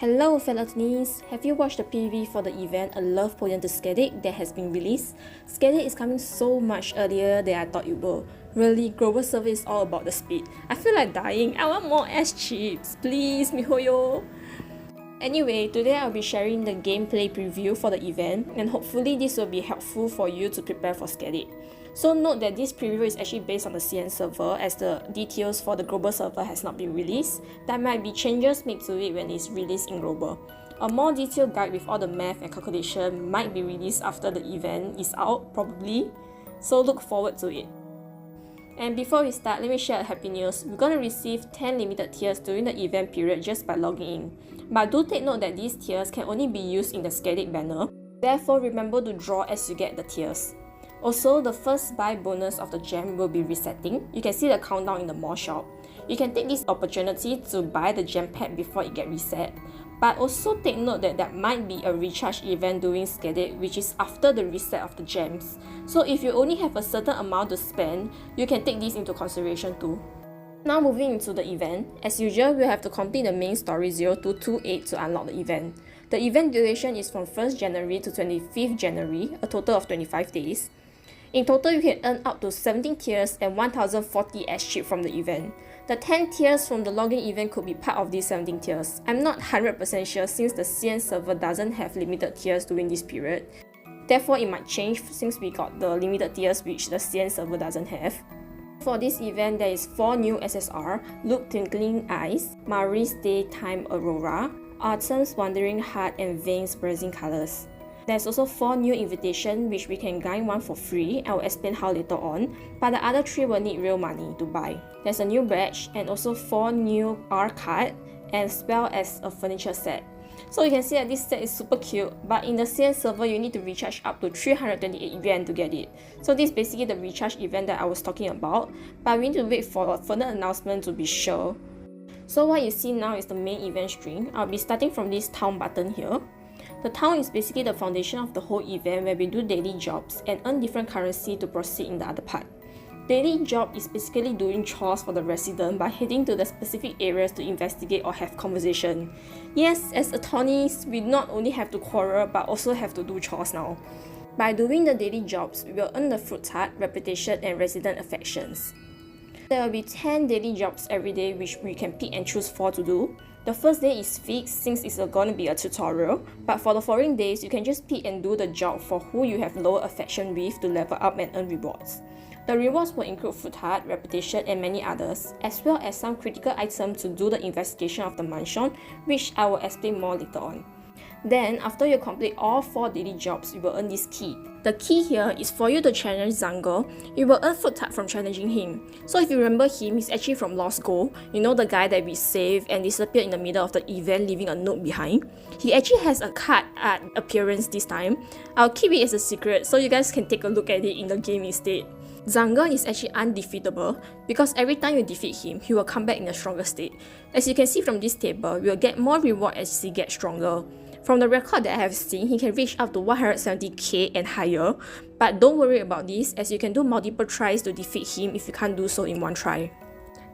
Hello fellow teenies, have you watched the PV for the event A Love Potion to Skadi that has been released? Skadi is coming so much earlier than I thought it would. Really, global server is all about the speed. I feel like dying. I want more S chips, please miHoYo. Anyway, today I'll be sharing the gameplay preview for the event, and hopefully this will be helpful for you to prepare for Skadi. So note that this preview is actually based on the CN server, as the details for the global server has not been released. There might be changes made to it when it's released in global. A more detailed guide with all the math and calculation might be released after the event is out, probably. So look forward to it. And before we start, let me share a happy news. We're going to receive 10 limited tiers during the event period just by logging in. But do take note that these tiers can only be used in the Skadi banner. Therefore, remember to draw as you get the tiers. Also, the first buy bonus of the gem will be resetting. You can see the countdown in the mall shop. You can take this opportunity to buy the gem pack before it gets reset. But also take note that there might be a recharge event during Skadi, which is after the reset of the gems. So if you only have a certain amount to spend, you can take this into consideration too. Now moving into the event, as usual, we'll have to complete the main story 0228 to unlock the event. The event duration is from 1st January to 25th January, a total of 25 days. In total, you can earn up to 17 tiers and 1040 S chip from the event. The 10 tiers from the login event could be part of these 17 tiers. I'm not 100% sure since the CN server doesn't have limited tiers during this period. Therefore, it might change since we got the limited tiers which the CN server doesn't have. For this event, there is 4 new SSR, Look Twinkling Eyes, Maurice Daytime Aurora, Autumn's Wandering Heart, and Veins Bursting Colors. There's also 4 new invitations which we can gain one for free. I will explain how later on, but the other 3 will need real money to buy. There's a new badge and also 4 new R card as well as a furniture set. So you can see that this set is super cute, but in the CN server you need to recharge up to 328 yuan to get it. So this is basically the recharge event that I was talking about, but we need to wait for a further announcement to be sure. So what you see now is the main event string. I'll be starting from this town button here. The town is basically the foundation of the whole event where we do daily jobs and earn different currency to proceed in the other part. Daily job is basically doing chores for the resident by heading to the specific areas to investigate or have conversation. Yes, as attorneys, we not only have to quarrel but also have to do chores now. By doing the daily jobs, we will earn the fruit tart, reputation, and resident affections. There will be 10 daily jobs every day which we can pick and choose 4 to do. The first day is fixed since it's going to be a tutorial, but for the following days, you can just pick and do the job for who you have lower affection with to level up and earn rewards. The rewards will include food heart, reputation, and many others, as well as some critical items to do the investigation of the mansion, which I will explain more later on. Then, after you complete all 4 daily jobs, you will earn this key. The key here is for you to challenge Zango. You will earn food tart from challenging him. So if you remember him, he's actually from Lost Gold. You know, the guy that we saved and disappeared in the middle of the event, leaving a note behind. He actually has a card art appearance this time. I'll keep it as a secret so you guys can take a look at it in the game instead. Zango is actually undefeatable because every time you defeat him, he will come back in a stronger state. As you can see from this table, you will get more reward as he gets stronger. From the record that I have seen, he can reach up to 170k and higher, but don't worry about this as you can do multiple tries to defeat him if you can't do so in one try.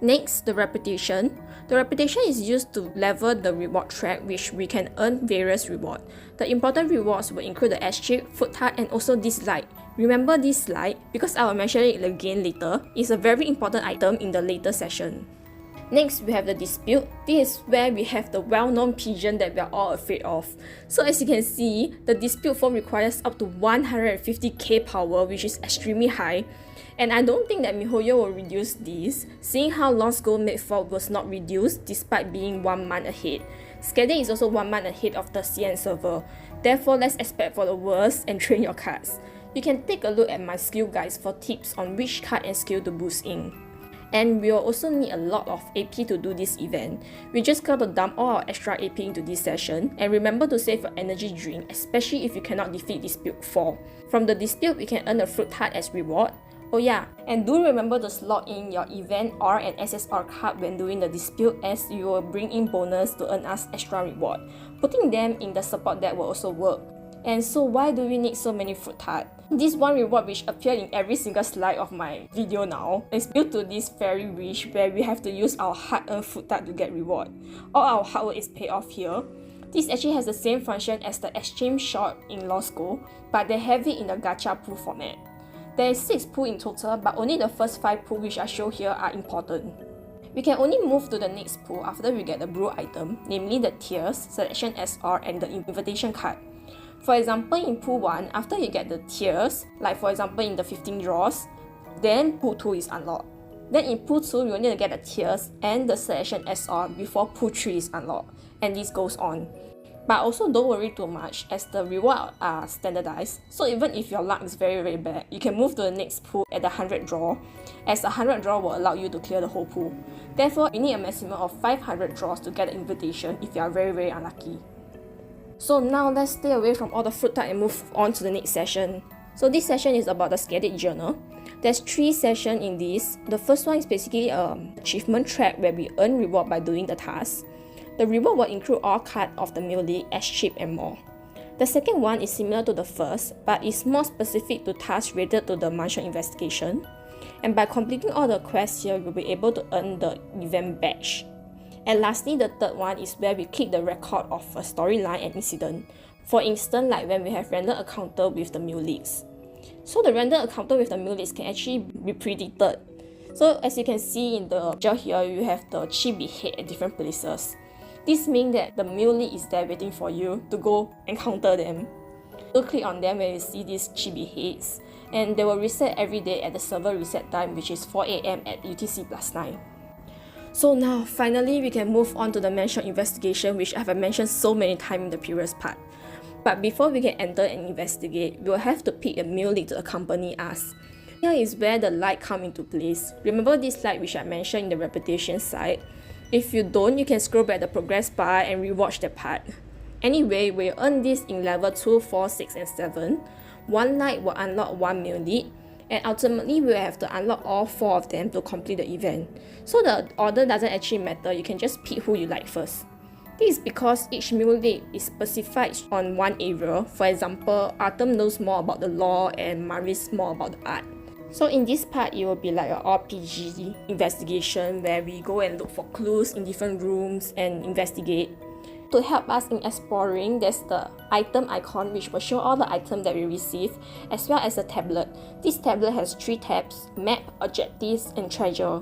Next, the reputation. The reputation is used to level the reward track which we can earn various rewards. The important rewards will include the S chip, food tart, and also this light. Remember this light because I will mention it again later. It's a very important item in the later session. Next, we have the dispute. This is where we have the well-known pigeon that we are all afraid of. So as you can see, the dispute form requires up to 150k power, which is extremely high. And I don't think that miHoYo will reduce this, seeing how Lost Gold Midfall was not reduced despite being 1 month ahead. Skadi is also 1 month ahead of the CN server. Therefore, let's expect for the worst and train your cards. You can take a look at my skill guides for tips on which card and skill to boost in. And we will also need a lot of AP to do this event. We just got to dump all our extra AP into this session, and remember to save your energy drink, especially if you cannot defeat Dispute 4. From the Dispute, we can earn a fruit tart as reward. Oh yeah, and do remember to slot in your event R and SSR card when doing the Dispute as you will bring in bonus to earn us extra reward. Putting them in the support deck will also work. And so why do we need so many fruit tart? This one reward which appeared in every single slide of my video now is due to this Faerie wish where we have to use our hard-earned fruit tart to get reward. All our hard work is paid off here. This actually has the same function as the exchange shot in Law School, but they have it in the gacha pool format. There is 6 pools in total, but only the first 5 pools which I show here are important. We can only move to the next pool after we get the blue item, namely the tiers, selection SR, and the invitation card. For example, in pool 1, after you get the tiers, like for example in the 15 draws, then pool 2 is unlocked. Then in pool 2, you need to get the tiers and the selection SR before pool 3 is unlocked, and this goes on. But also don't worry too much as the rewards are standardized, so even if your luck is very bad, you can move to the next pool at the 100 draw, as the 100 draw will allow you to clear the whole pool. Therefore, you need a maximum of 500 draws to get the invitation if you are very unlucky. So now let's stay away from all the fruit type and move on to the next session. So this session is about the Skadi Journal. There's 3 sessions in this. The first one is basically an achievement track where we earn reward by doing the task. The reward will include all cards of the Mill League, S-chip, and more. The second one is similar to the first, but is more specific to tasks related to the Manor Investigation. And by completing all the quests here, you'll be able to earn the event badge. And lastly, the third one is where we keep the record of a storyline and incident. For instance, like when we have random encounter with the Mill Leagues. So the random encounter with the Mill Leagues can actually be predicted. So as you can see in the picture here, you have the chibi head at different places. This means that the Mill League is there waiting for you to go encounter them. So click on them when you see these chibi heads, and they will reset every day at the server reset time, which is 4 AM at UTC+9. So now, finally, we can move on to the Manor Investigation, which I have mentioned so many times in the previous part. But before we can enter and investigate, we will have to pick a Mill League to accompany us. Here is where the light comes into place. Remember this light which I mentioned in the reputation side? If you don't, you can scroll back the progress bar and rewatch that part. Anyway, we'll earn this in level 2, 4, 6, and 7. One light will unlock 1 Mill League, and ultimately we'll have to unlock all 4 of them to complete the event. So the order doesn't actually matter, you can just pick who you like first. This is because each Mill League is specified on one area. For example, Artem knows more about the law and Maris more about the art. So in this part, it will be like an RPG investigation where we go and look for clues in different rooms and investigate. To help us in exploring, there's the item icon which will show all the items that we receive, as well as a tablet. This tablet has 3 tabs: map, objectives, and treasure.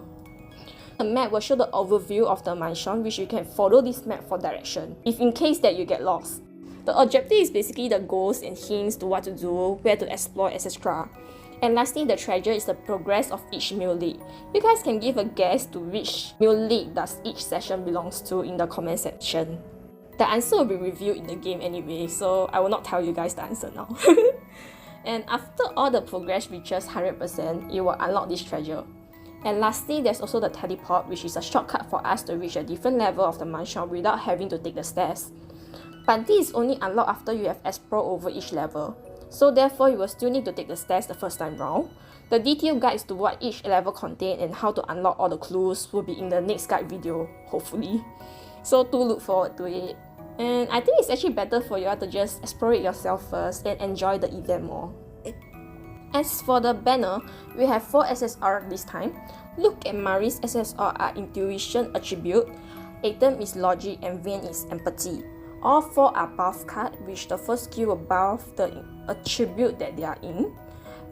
The map will show the overview of the mansion, which you can follow this map for direction, if in case that you get lost. The objective is basically the goals and hints to what to do, where to explore, etc. And lastly, the treasure is the progress of each Mill League. You guys can give a guess to which Mill League does each session belongs to in the comment section. The answer will be revealed in the game anyway, so I will not tell you guys the answer now. And after all the progress reaches 100%, it will unlock this treasure. And lastly, there's also the teleport, which is a shortcut for us to reach a different level of the mansion without having to take the stairs. But this is only unlocked after you have explored over each level. So therefore, you will still need to take the stairs the first time round. The detailed guides to what each level contains and how to unlock all the clues will be in the next guide video, hopefully. So do look forward to it. And I think it's actually better for you to just explore it yourself first and enjoy the event more. As for the banner, we have 4 SSR this time. Look at Mari's SSR are Intuition Attribute, Atom is Logic, and Vein is Empathy. All 4 are buff cards, which the first skill will buff the attribute that they are in.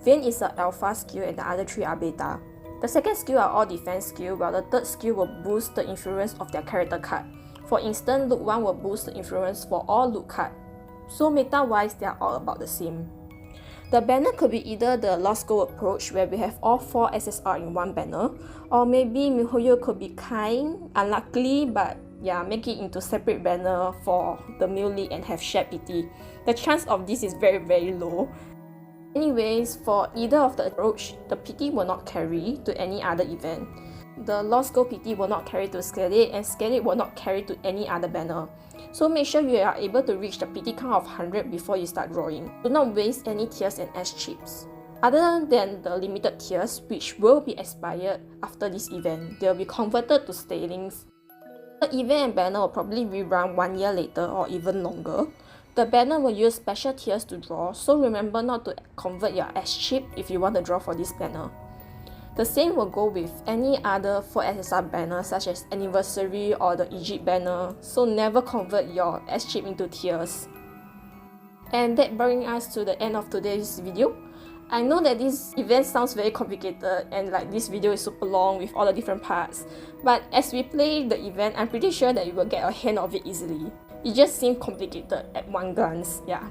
Vein is an alpha skill and the other 3 are beta. The second skill are all defense skill, while the third skill will boost the influence of their character card. For instance, Look 1 will boost the influence for all Look cards. So meta wise, they are all about the same. The banner could be either the Lost Goal approach, where we have all 4 SSR in one banner, or maybe miHoYo could be kind, unluckily, but yeah, make it into separate banner for the Mill League and have shared PT. The chance of this is very low. Anyways, for either of the approach, the PT will not carry to any other event. The Lost Goal PT will not carry to Skadi, and Skadi will not carry to any other banner. So make sure you are able to reach the PT count of 100 before you start drawing. Do not waste any tiers and S-chips. Other than the limited tiers, which will be expired after this event, they will be converted to Stalings. The event and banner will probably rerun 1 year later or even longer. The banner will use special tiers to draw, so remember not to convert your S-chip if you want to draw for this banner. The same will go with any other 4SSR banner such as Anniversary or the Egypt banner, so never convert your S chip into tiers. And that brings us to the end of today's video. I know that this event sounds very complicated and like this video is super long with all the different parts, but as we play the event, I'm pretty sure that you will get a hand of it easily. It just seemed complicated at one glance, yeah.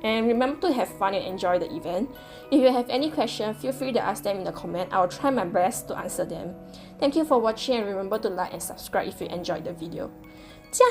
And remember to have fun and enjoy the event. If you have any questions, feel free to ask them in the comment. I will try my best to answer them. Thank you for watching and remember to like and subscribe if you enjoyed the video. 加